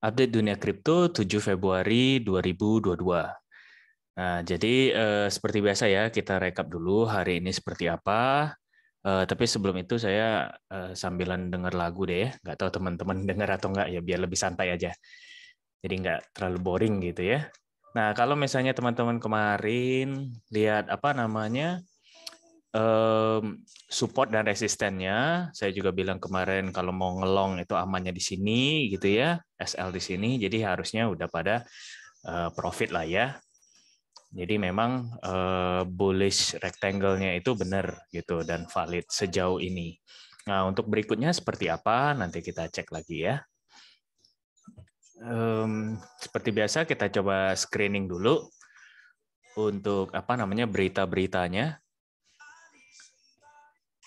Update dunia kripto 7 Februari 2022. Nah, jadi seperti biasa ya, kita rekap dulu hari ini seperti apa. Tapi sebelum itu saya sambilan dengar lagu deh ya. Nggak tahu teman-teman dengar atau nggak ya, biar lebih santai aja. Jadi nggak terlalu boring gitu ya. Nah, kalau misalnya teman-teman kemarin lihat apa namanya, support dan resistennya, saya juga bilang kemarin kalau mau ngelong itu amannya di sini gitu ya, SL di sini, jadi harusnya udah pada profit lah ya. Jadi memang bullish rectangle-nya itu benar gitu dan valid sejauh ini. Nah, untuk berikutnya seperti apa nanti kita cek lagi ya. Seperti biasa kita coba screening dulu untuk apa namanya berita-beritanya.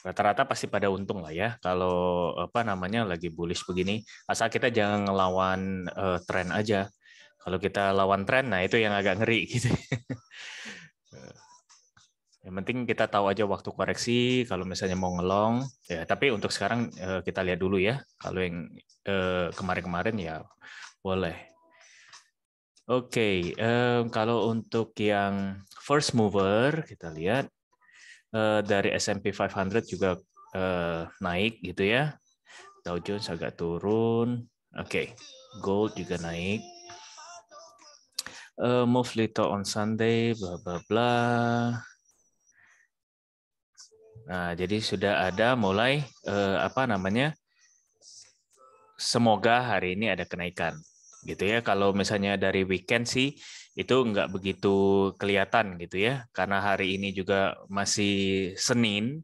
Rata-rata pasti pada untung lah ya kalau apa namanya lagi bullish begini. Asal kita jangan ngelawan tren aja. Kalau kita lawan tren, nah itu yang agak ngeri gitu. Yang penting kita tahu aja waktu koreksi kalau misalnya mau ngelong. Ya, tapi untuk sekarang kita lihat dulu ya. Kalau yang kemarin-kemarin ya boleh. Oke, kalau untuk yang first mover kita lihat dari S&P 500 juga naik gitu ya. Dow Jones agak turun. Oke, gold juga naik. Move little on Sunday, bla bla bla. Nah, jadi sudah ada mulai apa namanya? Semoga hari ini ada kenaikan, gitu ya. Kalau misalnya dari weekend sih itu nggak begitu kelihatan gitu ya, karena hari ini juga masih Senin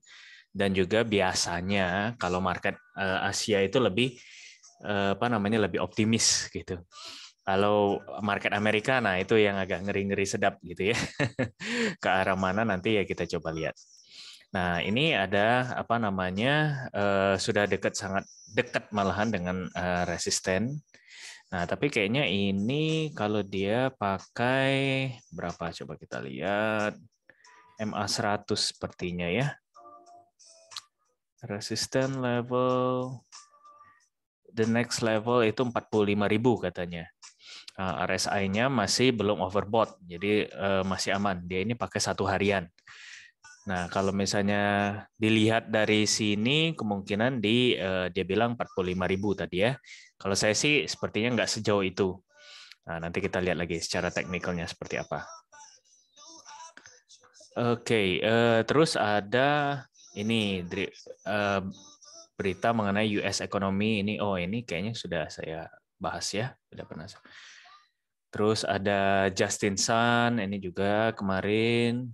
dan juga biasanya kalau market Asia itu lebih apa namanya lebih optimis gitu. Kalau market Amerika, nah itu yang agak ngeri-ngeri sedap gitu ya. Ke arah mana nanti ya kita coba lihat. Nah, ini ada apa namanya sudah dekat sangat dekat malahan dengan resisten. Nah, tapi kayaknya ini kalau dia pakai berapa coba kita lihat MA100 sepertinya ya. Resisten level the next level itu 45.000 katanya. RSI-nya masih belum overbought, jadi masih aman. Dia ini pakai 1 harian. Nah, kalau misalnya dilihat dari sini, kemungkinan dia bilang 45.000 tadi ya. Kalau saya sih sepertinya nggak sejauh itu. Nah, nanti kita lihat lagi secara teknikalnya seperti apa. Oke, terus ada ini berita mengenai US ekonomi ini. Oh, ini kayaknya sudah saya bahas ya, sudah pernah. Terus ada Justin Sun, ini juga kemarin.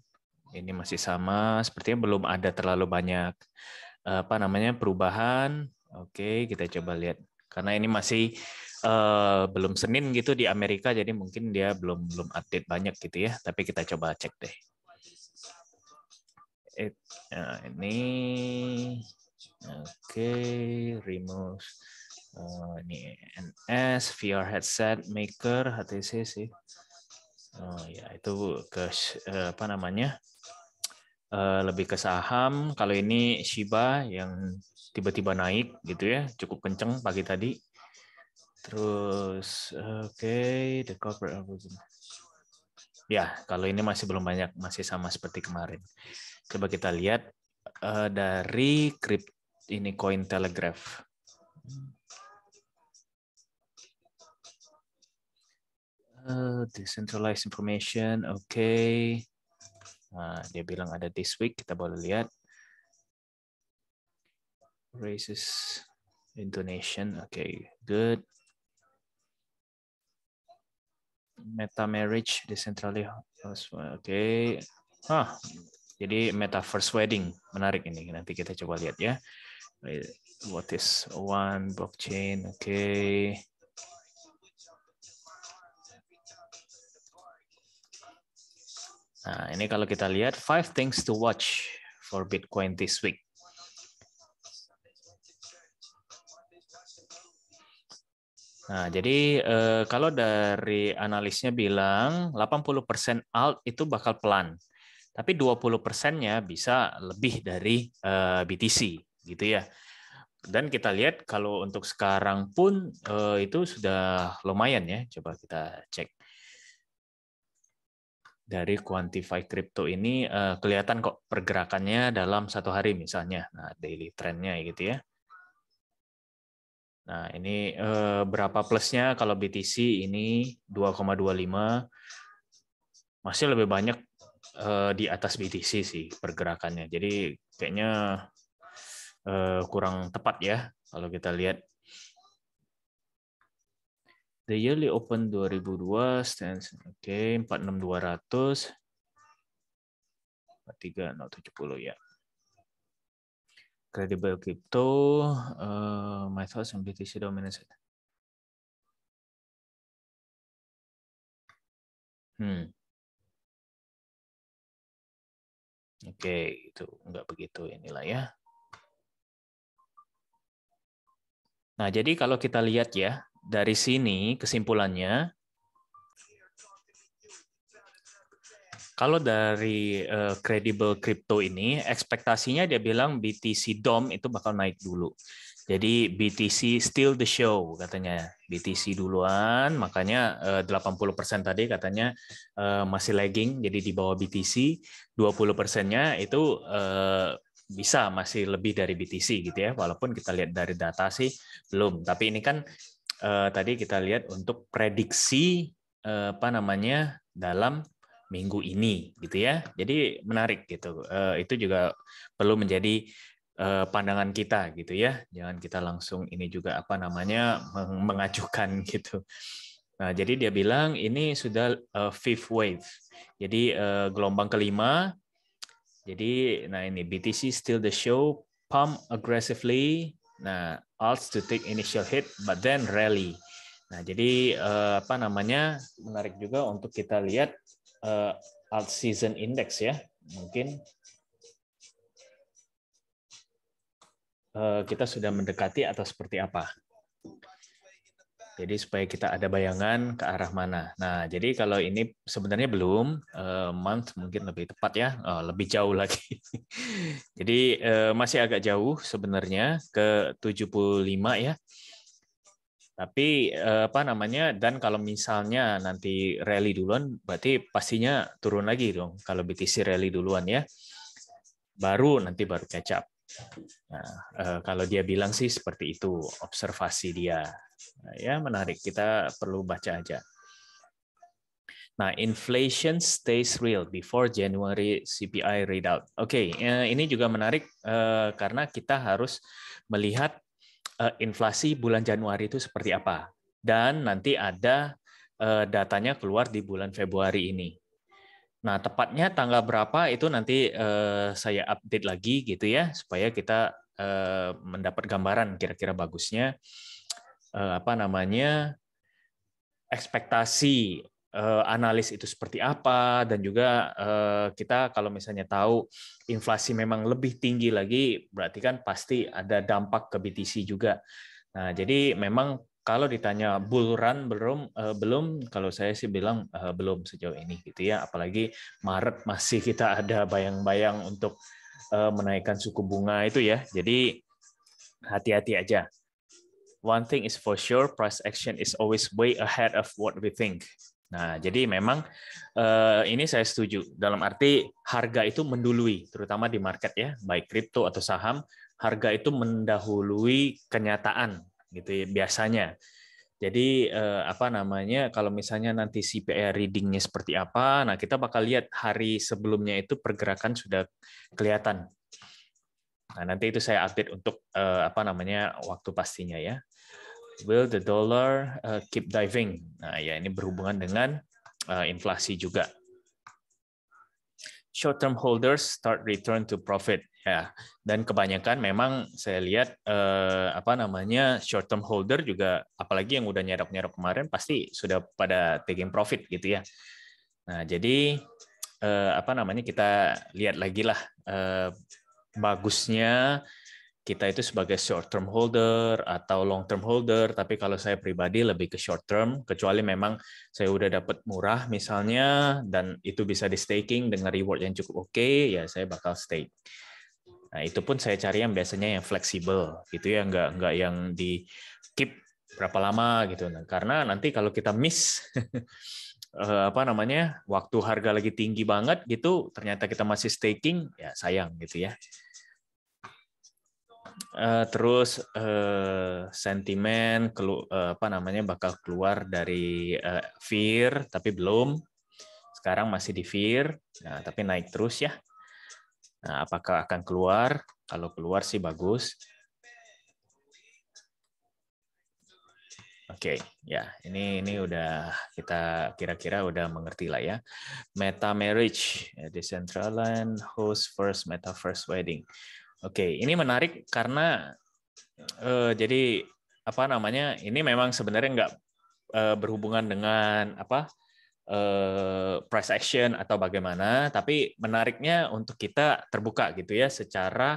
Ini masih sama, sepertinya belum ada terlalu banyak apa namanya perubahan. Oke, kita coba lihat. Karena ini masih belum Senin gitu di Amerika, jadi mungkin dia belum update banyak gitu ya. Tapi kita coba cek deh. Nah, ini oke, remove ini NS VR headset maker HTC sih. Oh ya, itu ke apa namanya? Lebih ke saham. Kalau ini Shiba yang tiba-tiba naik gitu ya, cukup kenceng pagi tadi. Terus oke, the corporate ya, kalau ini masih belum banyak, masih sama seperti kemarin. Coba kita lihat dari ini Cointelegraph. Decentralized information, oke. Nah, dia bilang ada this week, kita boleh lihat. Raises intonation, okay, good. Meta marriage decentrally, okay. Jadi metaverse wedding menarik ini. Nanti kita coba lihat ya. What is one blockchain? Okay. Nah, ini kalau kita lihat 5 things to watch for Bitcoin this week. Nah, jadi kalau dari analisnya bilang 80% alt itu bakal pelan. Tapi 20%-nya bisa lebih dari BTC gitu ya. Dan kita lihat kalau untuk sekarang pun itu sudah lumayan ya. Coba kita cek. Dari Quantify Crypto ini kelihatan kok pergerakannya dalam satu hari misalnya. Nah, daily trendnya gitu ya. Nah, ini berapa plusnya kalau BTC ini 2,25. Masih lebih banyak di atas BTC sih pergerakannya. Jadi kayaknya kurang tepat ya kalau kita lihat. The yearly open 2002 stands oke 46200 43070 ya. Credible crypto my thoughts on BTC dominance. Oke, itu enggak begitu inilah ya. Nah, jadi kalau kita lihat ya, dari sini kesimpulannya, kalau dari Credible Crypto ini, ekspektasinya dia bilang BTC DOM itu bakal naik dulu. Jadi BTC still the show katanya. BTC duluan, makanya 80% tadi katanya masih lagging, jadi di bawah BTC. 20%-nya itu bisa masih lebih dari BTC gitu ya, walaupun kita lihat dari data sih belum. Tapi ini kan tadi kita lihat untuk prediksi apa namanya dalam minggu ini gitu ya. Jadi menarik gitu. Itu juga perlu menjadi pandangan kita gitu ya. Jangan kita langsung ini juga apa namanya mengajukan gitu. Nah, jadi dia bilang ini sudah fifth wave. Jadi gelombang kelima. Jadi nah ini BTC still the show, pump aggressively. Nah, alts to take initial hit but then rally. Nah, jadi apa namanya menarik juga untuk kita lihat alt season index ya. Mungkin kita sudah mendekati atau seperti apa. Jadi supaya kita ada bayangan ke arah mana. Nah, jadi kalau ini sebenarnya belum, month mungkin lebih tepat ya, lebih jauh lagi. Jadi masih agak jauh sebenarnya ke 75 ya. Tapi apa namanya, dan kalau misalnya nanti rally duluan, berarti pastinya turun lagi dong. Kalau BTC rally duluan ya, baru catch up. Nah, kalau dia bilang sih seperti itu, observasi dia. Nah, ya menarik, kita perlu baca aja. Nah, inflation stays real before January CPI readout. Oke, ini juga menarik karena kita harus melihat inflasi bulan Januari itu seperti apa. Dan nanti ada datanya keluar di bulan Februari ini. Nah, tepatnya tanggal berapa itu nanti saya update lagi gitu ya, supaya kita mendapat gambaran kira-kira bagusnya apa namanya ekspektasi analis itu seperti apa, dan juga kita kalau misalnya tahu inflasi memang lebih tinggi lagi, berarti kan pasti ada dampak ke BTC juga. Nah, jadi memang kalau ditanya bull run belum, kalau saya sih bilang belum sejauh ini gitu ya. Apalagi Maret masih kita ada bayang-bayang untuk menaikkan suku bunga itu ya. Jadi hati-hati aja. One thing is for sure, price action is always way ahead of what we think. Nah, jadi memang ini saya setuju. Dalam arti harga itu mendului, terutama di market ya, baik kripto atau saham, harga itu mendahului kenyataan gitu ya biasanya. Jadi apa namanya kalau misalnya nanti CPI reading-nya seperti apa, nah kita bakal lihat hari sebelumnya itu pergerakan sudah kelihatan. Nah, nanti itu saya update untuk apa namanya waktu pastinya ya. Will the dollar keep diving? Nah, ya ini berhubungan dengan inflasi juga. Short-term holders start return to profit. Ya, dan kebanyakan memang saya lihat apa namanya short-term holder juga, apalagi yang udah nyerap-nyerap kemarin pasti sudah pada taking profit gitu ya. Nah, jadi apa namanya kita lihat lagi lah bagusnya kita itu sebagai short term holder atau long term holder, tapi kalau saya pribadi lebih ke short term, kecuali memang saya udah dapat murah misalnya dan itu bisa di staking dengan reward yang cukup oke, ya saya bakal stake. Nah, itu pun saya cari yang biasanya yang fleksibel gitu ya, nggak yang di keep berapa lama gitu. Nah, karena nanti kalau kita miss apa namanya, waktu harga lagi tinggi banget gitu, ternyata kita masih staking, ya sayang gitu ya. Terus sentimen apa namanya, bakal keluar dari fear, tapi belum. Sekarang masih di fear, nah, tapi naik terus ya. Nah, apakah akan keluar? Kalau keluar sih bagus. Oke, ya ini udah kita kira-kira udah mengerti lah ya. Meta marriage, Decentraland host first metaverse wedding. Oke, ini menarik karena jadi apa namanya? Ini memang sebenarnya nggak berhubungan dengan apa price action atau bagaimana, tapi menariknya untuk kita terbuka gitu ya secara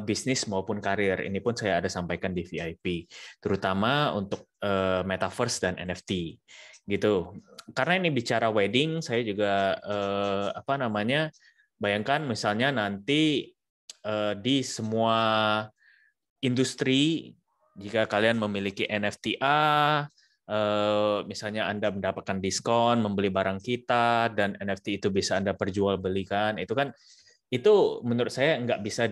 bisnis maupun karir. Ini pun saya ada sampaikan di VIP, terutama untuk metaverse dan NFT gitu. Karena ini bicara wedding, saya juga apa namanya, bayangkan misalnya nanti di semua industri, jika kalian memiliki NFT misalnya Anda mendapatkan diskon membeli barang kita dan NFT itu bisa Anda perjualbelikan, itu kan itu menurut saya nggak bisa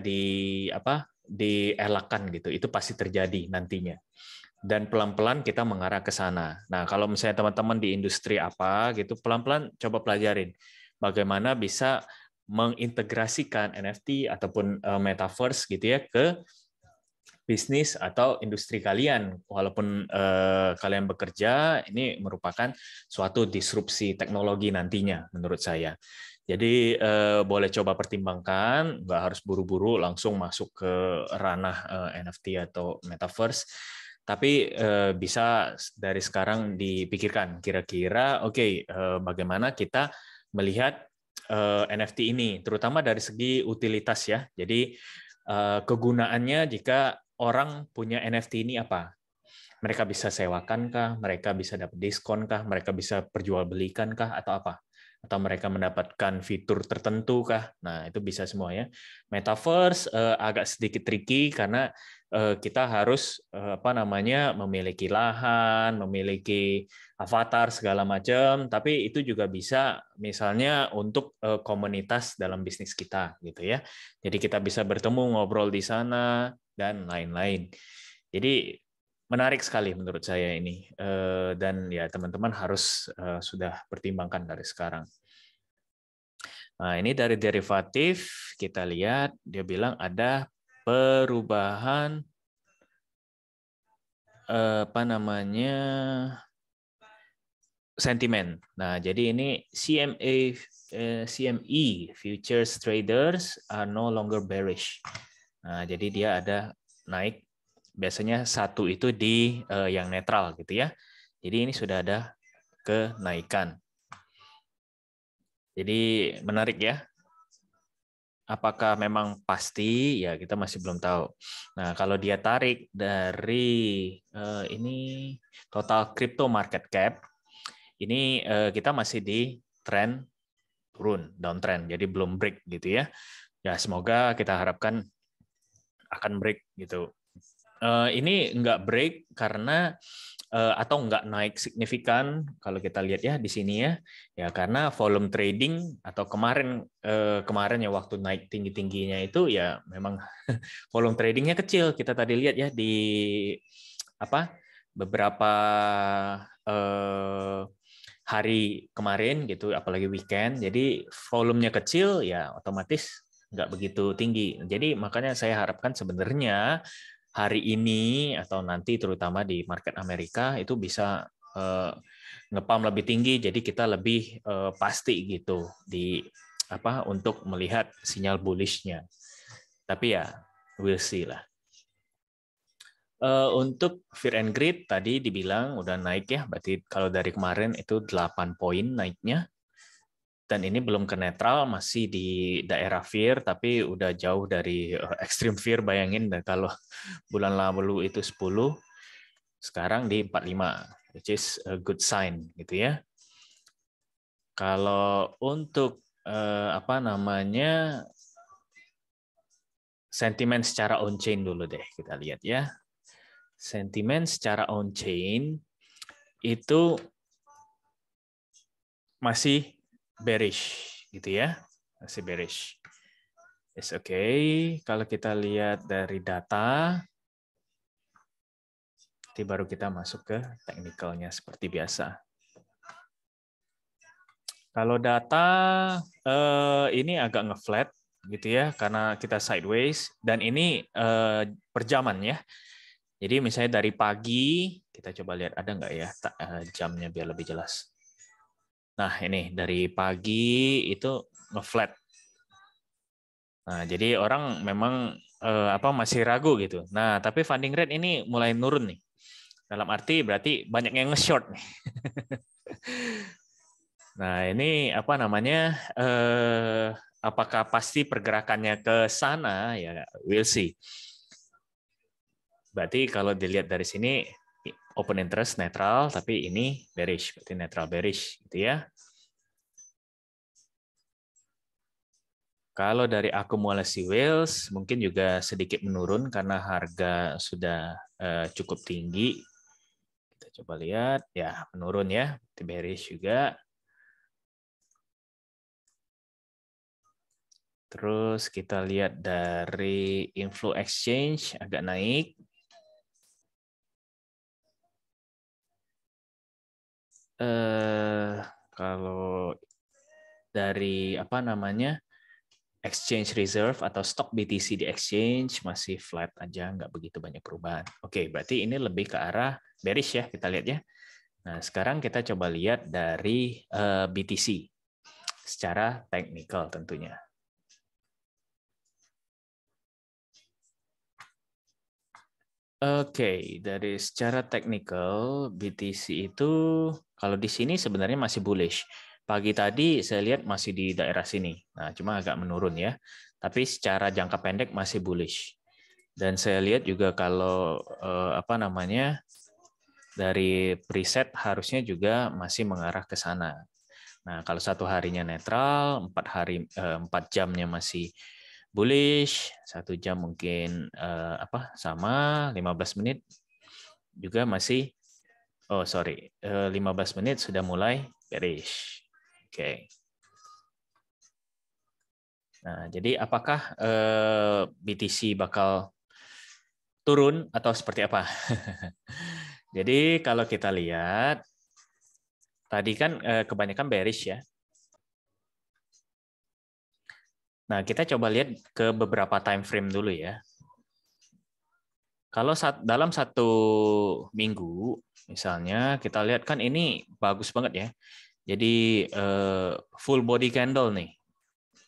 dielakkan gitu. Itu pasti terjadi nantinya. Dan pelan-pelan kita mengarah ke sana. Nah, kalau misalnya teman-teman di industri apa gitu, pelan-pelan coba pelajarin bagaimana bisa mengintegrasikan NFT ataupun metaverse gitu ya ke bisnis atau industri kalian, walaupun kalian bekerja, ini merupakan suatu disrupsi teknologi nantinya, menurut saya. Jadi boleh coba pertimbangkan, nggak harus buru-buru langsung masuk ke ranah NFT atau metaverse, tapi bisa dari sekarang dipikirkan, kira-kira, oke, bagaimana kita melihat NFT ini, terutama dari segi utilitas ya. Jadi kegunaannya jika orang punya NFT ini apa? Mereka bisa sewakan kah? Mereka bisa dapat diskon kah? Mereka bisa perjualbelikan kah? Atau apa? Atau mereka mendapatkan fitur tertentu kah? Nah, itu bisa semua ya. Metaverse agak sedikit tricky karena kita harus apa namanya, memiliki lahan, memiliki avatar segala macam, tapi itu juga bisa misalnya untuk komunitas dalam bisnis kita gitu ya. Jadi kita bisa bertemu, ngobrol di sana dan lain-lain. Jadi menarik sekali menurut saya ini, dan ya teman-teman harus sudah pertimbangkan dari sekarang. Nah, ini dari derivatif kita lihat dia bilang ada perubahan apa namanya, sentimen. Nah, jadi ini CME futures traders are no longer bearish. Nah, jadi dia ada naik. Biasanya satu itu di yang netral gitu ya. Jadi ini sudah ada kenaikan. Jadi menarik ya. Apakah memang pasti? Ya kita masih belum tahu. Nah kalau dia tarik dari ini total crypto market cap, ini kita masih di tren turun, downtrend. Jadi belum break gitu ya. Ya semoga kita harapkan akan break gitu. Ini nggak break karena atau nggak naik signifikan kalau kita lihat ya di sini ya karena volume trading atau kemarin ya waktu naik tingginya itu ya memang volume tradingnya kecil, kita tadi lihat ya di apa beberapa hari kemarin gitu, apalagi weekend, jadi volumenya kecil ya otomatis nggak begitu tinggi. Jadi makanya saya harapkan sebenarnya hari ini atau nanti terutama di market Amerika itu bisa ngepam lebih tinggi, jadi kita lebih pasti gitu di apa untuk melihat sinyal bullish-nya. Tapi ya we'll see lah. Untuk Fear and Greed tadi dibilang udah naik ya, berarti kalau dari kemarin itu 8 poin naiknya. Dan ini belum ke netral, masih di daerah fear, tapi udah jauh dari extreme fear. Bayangin kalau bulan lalu itu 10, sekarang di 45, which is a good sign gitu ya. Kalau untuk apa namanya sentimen secara on chain dulu deh, kita lihat ya. Sentimen secara on chain itu masih bearish gitu ya, masih bearish. It's okay. Kalau kita lihat dari data, nanti baru kita masuk ke teknikalnya seperti biasa. Kalau data ini agak ngeflat gitu ya, karena kita sideways dan ini perjaman ya. Jadi misalnya dari pagi, kita coba lihat ada nggak ya jamnya biar lebih jelas. Nah ini dari pagi itu ngeflat. Nah, jadi orang memang masih ragu gitu. Nah, tapi funding rate ini mulai nurun nih. Dalam arti berarti banyak yang nge-short nih. Nah, ini apa namanya? Apakah pasti pergerakannya ke sana? Ya, we'll see. Berarti kalau dilihat dari sini open interest netral, tapi ini bearish, berarti netral bearish gitu ya. Kalau dari akumulasi whales mungkin juga sedikit menurun karena harga sudah cukup tinggi. Kita coba lihat, ya menurun ya, bearish juga. Terus kita lihat dari inflow exchange agak naik. Kalau dari apa namanya exchange reserve atau stok BTC di exchange masih flat aja, nggak begitu banyak perubahan. Oke, berarti ini lebih ke arah bearish ya, kita lihat ya. Nah, sekarang kita coba lihat dari BTC secara teknikal tentunya. Oke, dari secara teknikal BTC itu kalau di sini sebenarnya masih bullish. Pagi tadi saya lihat masih di daerah sini. Nah, cuma agak menurun ya. Tapi secara jangka pendek masih bullish. Dan saya lihat juga kalau dari preset harusnya juga masih mengarah ke sana. Nah, kalau satu harinya netral, 4 jamnya masih bullish, 1 jam mungkin sama 15 menit juga masih 15 menit sudah mulai bearish. Oke. Nah, jadi apakah BTC bakal turun atau seperti apa? Jadi kalau kita lihat tadi kan kebanyakan bearish ya. Nah, kita coba lihat ke beberapa time frame dulu ya. Kalau dalam 1 minggu, misalnya kita lihat kan ini bagus banget ya. Jadi full body candle nih.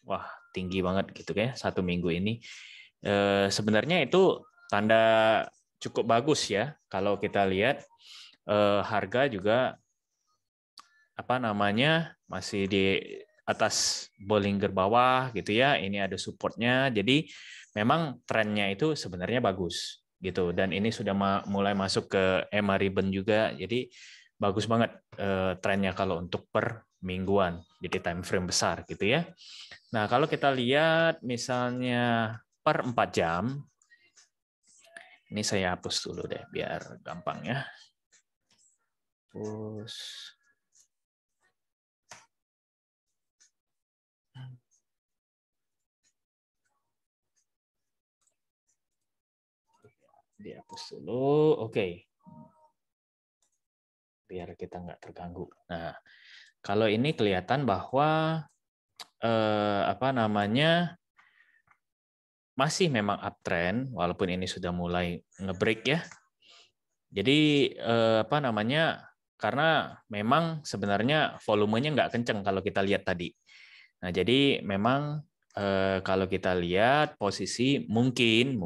Wah, tinggi banget gitu ya 1 minggu ini. Sebenarnya itu tanda cukup bagus ya. Kalau kita lihat harga juga masih di atas Bollinger bawah gitu ya. Ini ada supportnya. Jadi memang trennya itu sebenarnya bagus gitu. Dan ini sudah mulai masuk ke EMA ribbon juga. Jadi bagus banget trennya kalau untuk per mingguan. Jadi time frame besar gitu ya. Nah, kalau kita lihat misalnya per 4 jam, ini saya hapus dulu deh biar gampang ya. Terus dihapus dulu. Oke. Biar kita nggak terganggu. Nah, kalau ini kelihatan bahwa masih memang uptrend walaupun ini sudah mulai nge-break ya. Jadi karena memang sebenarnya volumenya nggak kenceng kalau kita lihat tadi. Nah, jadi memang kalau kita lihat posisi mungkin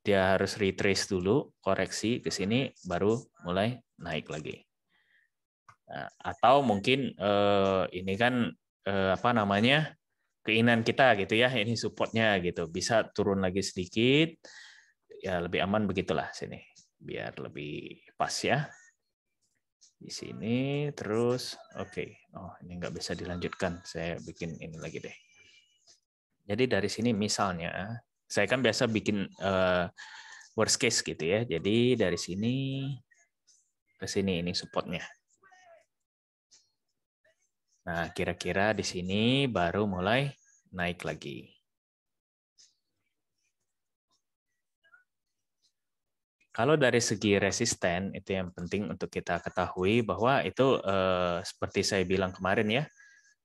dia harus retrace dulu, koreksi ke sini baru mulai naik lagi. Nah, atau mungkin ini kan keinginan kita gitu ya, ini supportnya gitu, bisa turun lagi sedikit, ya lebih aman begitulah sini, biar lebih pas ya. Di sini terus, oke. Oh, ini nggak bisa dilanjutkan, saya bikin ini lagi deh. Jadi dari sini misalnya, saya kan biasa bikin worst case gitu ya. Jadi dari sini ke sini ini supportnya. Nah, kira-kira di sini baru mulai naik lagi. Kalau dari segi resisten, itu yang penting untuk kita ketahui bahwa itu seperti saya bilang kemarin ya,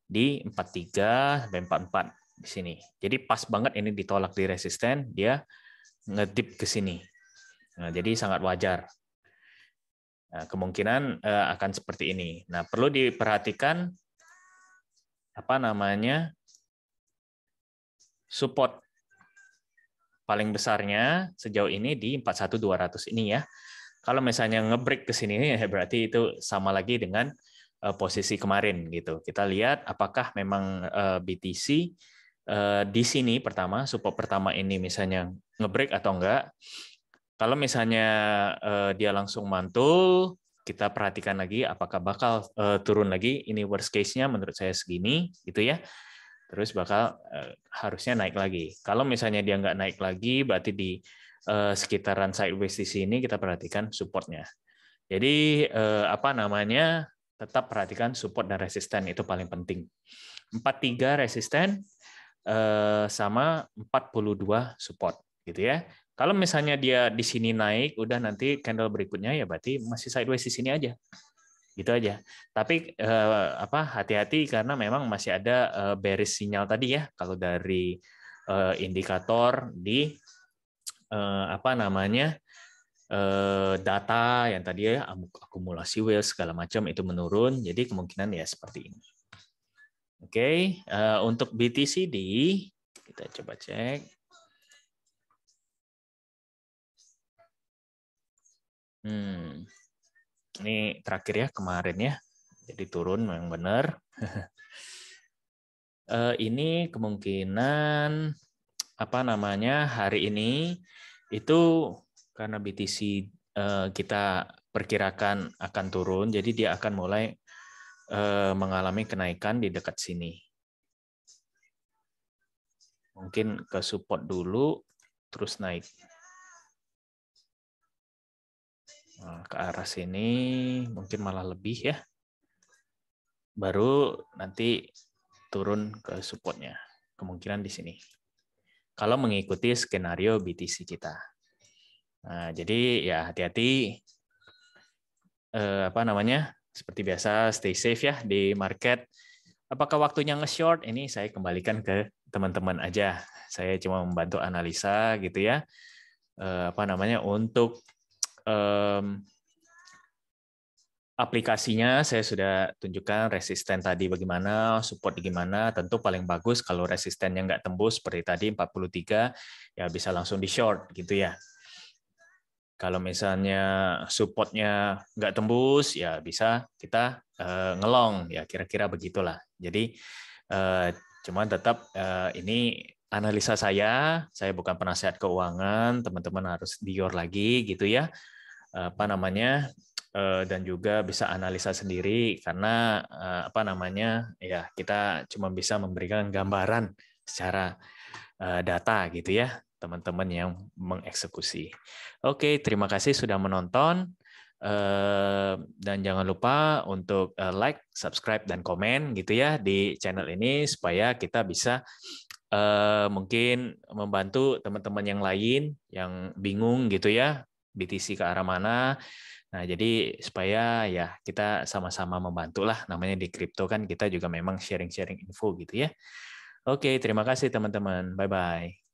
di 43 sampai 44 di sini. Jadi pas banget ini ditolak di resisten, dia ngedip ke sini. Nah, jadi sangat wajar. Nah, kemungkinan akan seperti ini. Nah, perlu diperhatikan apa namanya support paling besarnya sejauh ini di 41200 ini ya. Kalau misalnya ngebreak ke sini ya berarti itu sama lagi dengan posisi kemarin gitu. Kita lihat apakah memang BTC di sini pertama support pertama ini misalnya ngebreak atau enggak. Kalau misalnya dia langsung mantul, kita perhatikan lagi apakah bakal turun lagi. Ini worst case-nya menurut saya segini gitu ya. Terus bakal harusnya naik lagi. Kalau misalnya dia nggak naik lagi, berarti di sekitaran sideways di sini kita perhatikan supportnya. Jadi apa namanya, tetap perhatikan support dan resisten itu paling penting. 43 resisten sama 42 support gitu ya. Kalau misalnya dia di sini naik, udah nanti candle berikutnya ya berarti masih sideways di sini aja. Gitu aja. Tapi hati-hati karena memang masih ada bearish sinyal tadi ya kalau dari indikator di apa namanya data yang tadi ya akumulasi whales segala macam itu menurun. Jadi kemungkinan ya seperti ini. Oke, untuk BTCD kita coba cek. Ini terakhir ya kemarin ya. Jadi turun memang benar. Ini kemungkinan apa namanya hari ini itu karena BTC kita perkirakan akan turun, jadi dia akan mulai mengalami kenaikan di dekat sini. Mungkin ke support dulu, terus naik. Nah, ke arah sini mungkin malah lebih ya. Baru nanti turun ke supportnya. Kemungkinan di sini. Kalau mengikuti skenario BTC kita. Nah, jadi ya hati-hati apa namanya? Seperti biasa stay safe ya di market. Apakah waktunya nge-short? Ini saya kembalikan ke teman-teman aja. Saya cuma membantu analisa gitu ya. Apa namanya? Untuk aplikasinya saya sudah tunjukkan resisten tadi bagaimana, support gimana. Tentu paling bagus kalau resistennya nggak tembus seperti tadi 43 ya bisa langsung di short gitu ya. Kalau misalnya supportnya nggak tembus ya bisa kita ngelong ya kira-kira begitulah. Jadi cuman tetap ini analisa saya bukan penasihat keuangan, teman-teman harus dior lagi gitu ya. Apa namanya? Dan juga bisa analisa sendiri karena apa namanya ya kita cuma bisa memberikan gambaran secara data gitu ya teman-teman yang mengeksekusi. Oke, terima kasih sudah menonton dan jangan lupa untuk like, subscribe dan komen gitu ya di channel ini supaya kita bisa mungkin membantu teman-teman yang lain yang bingung gitu ya BTC ke arah mana. Nah, jadi supaya ya kita sama-sama membantu lah. Namanya di kripto kan kita juga memang sharing-sharing info gitu ya. Oke, terima kasih teman-teman. Bye-bye.